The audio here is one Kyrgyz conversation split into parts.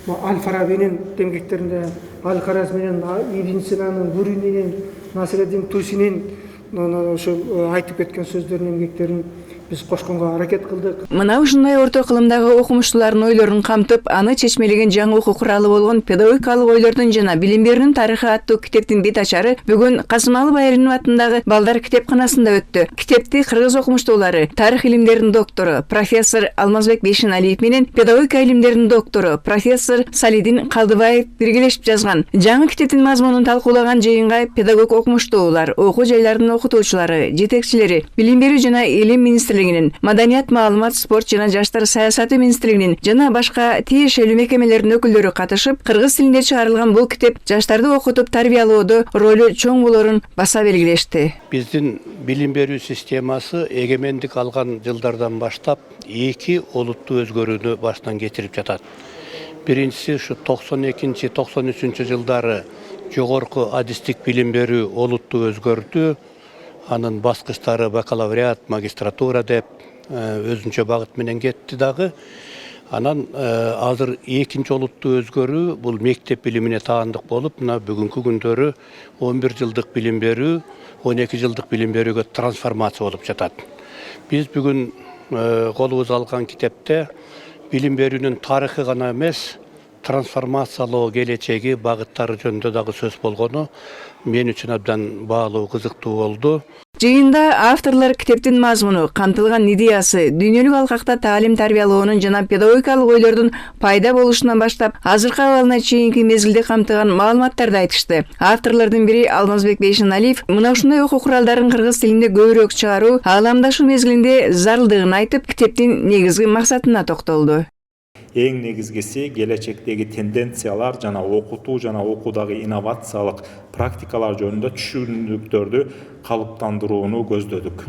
Аль-Фарабинин эмгектеринде Аль-Хараз менен Ибн Синанын, Бурининин, Насреддин Тусинин ошо айтып кеткен сөздөрүнүн эмгектерин биз кошконго аракет кылдык. Мына ушундай орто кылымдагы окумуштуулардын ойлорун камтып, аны чечмелеген жаңы окуу куралы болгон педагогикалык ойлордун жана билим берүүнүн тарыхы аттуу китептин бет ачары бүгүн Касымалы Байринов атындагы балдар китепканасында өттү. Китепти кыргыз окумуштуулары, тарых илимдеринин доктору профессор Алмазбек Бейшеналиев менен педагогика илимдеринин доктору профессор Салидин Калдыбаев биргелешип жазган. Жаңы китептин мазмунун талкуулаган жыйынга педагог окумуштуулар, окуу жайлардын окутуучулары, жетекчилери, билим берүү жана илим министрлигинин, Маданият, маалымат, спорт жана жаштар саясаты министрлигинин жана башка тиешелүү мекемелердин өкүлдөрү катышып, кыргыз тилинде чыгарылган бул китеп жаштарды окутуп тарбиялоодо ролу чоң болорун баса белгилешти. Биздин билим берүү системасы эгемендик алган жылдардан баштап эки олуттуу өзгөрүүнү баштан кечирип жатат. Биринчиси ушу 92-93 жылдары жогорку адистик билим берүү олуттуу өзгөрдү. Анын баскычтары бакалавриат, магистратура деп өзүнчө багыт менен кетти дагы. Анан азыр экинчи олуттуу өзгөрүү бул мектеп билимине таандык болуп, мына бүгүнкү күндөрү 11 жылдык билим берүү, 12 жылдык билим берүүгө трансформация болуп жатат. Биз бүгүн колубузга алган китепте билим берүүнүн тарыхы гана эмес, трансформациялоо келечеги, багыттары жөнүндө дагы сөз болгону мен үчүн абдан баалуу, кызыктуу болду. Жыйында авторлор китептин мазмуну, камтылган идеясы, дүйнөлүк алкакта таалим тарбиялоонун жана педагогикалык ойлордун пайда болушунан баштап, азыркы абалына чейинки мезгилде камтыган маалыматтарды айтышты. Авторлордун бири Алмазбек Бейшеналиев мына ушундай окуу куралдарын кыргыз тилинде көбүрөөк чыгаруу ааламдашуу мезгилинде зарылдыгын айтып, китептин негизги максатына токтолду. Эң негизгиси келечектеги тенденциялар жана окутуу жана окуудагы инновациялык практикалар жөнүндө түшүнүктөрдү калыптандырууну көздөдүк.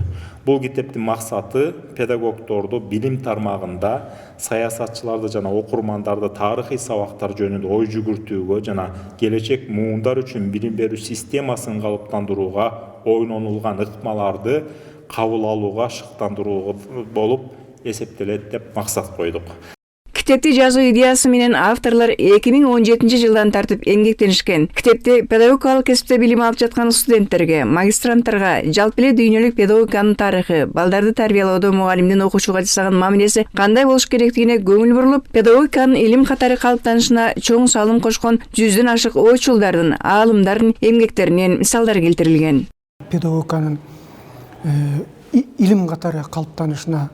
Бул китептин максаты педагогдорду билим тармагында саясатчыларды жана окурмандарды тарыхый сабактар жөнүндө ой жүгүртүүгө жана келечек муундар үчүн билим берүү системасын калыптандырууга ойнонулган ыкмаларды кабыл алууга шыктандыруу болуп эсептелет деп максат койдук. Китепти жазуу идеясы менен авторлор 2017 жылдан тартып эмгектенишкен. Китепти педагогикалык кесипте билим алып жаткан студенттерге, магистранттарга жалпы эле дүйнөлүк педагогиканын тарыхы, балдарды тарбиялоодо мугалимдин окуучуга жасаган мамилеси кандай болуш керектигине көңүл буруп, педагогиканын илим катары калыптанышына чоң салым кошкон 100дөн ашык ойчулдардын, аалымдардын эмгектеринен мисалдар келтирилген. Педагогиканын илим катары калыптанышына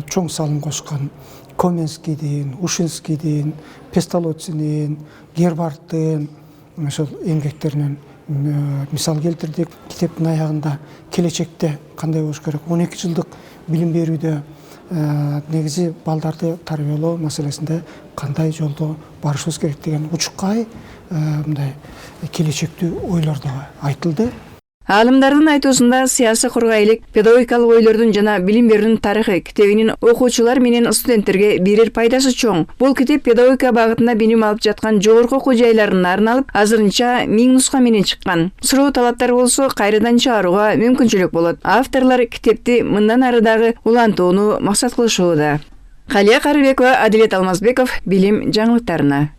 чоң салым кошкон Коменскийдин, Ушинскийдин, Песталоццинин, Гербардтын ошол эмгектеринен мисал келтирдик. Китептин аягында келечекте кандай болуш керек, 12 жылдык билим берүүдө негизи балдарды тарбиялоо маселесинде кандай жолдо барышыбыз керек деген учуккай мындай келечектүү ойлор да айтылды. Аалымдардын айтуусунда саясий кургайлык, педагогикалык ойлордун жана билим берүүнүн тарыхы китебинин окуучулар менен студенттерге берер пайдасы чоң. Бул китеп педагогика багытында билим алып жаткан жогорку окуу жайларына арналып, азырынча 1000 нуска менен чыккан. Суроо талаптар болсо кайрадан чыгарууга мүмкүнчүлүк болот. Авторлор китепти мындан ары дагы улантууну максат кылышууда. Калия Карыбекова, Адилет Алмазбеков, билим жаңылыктарына.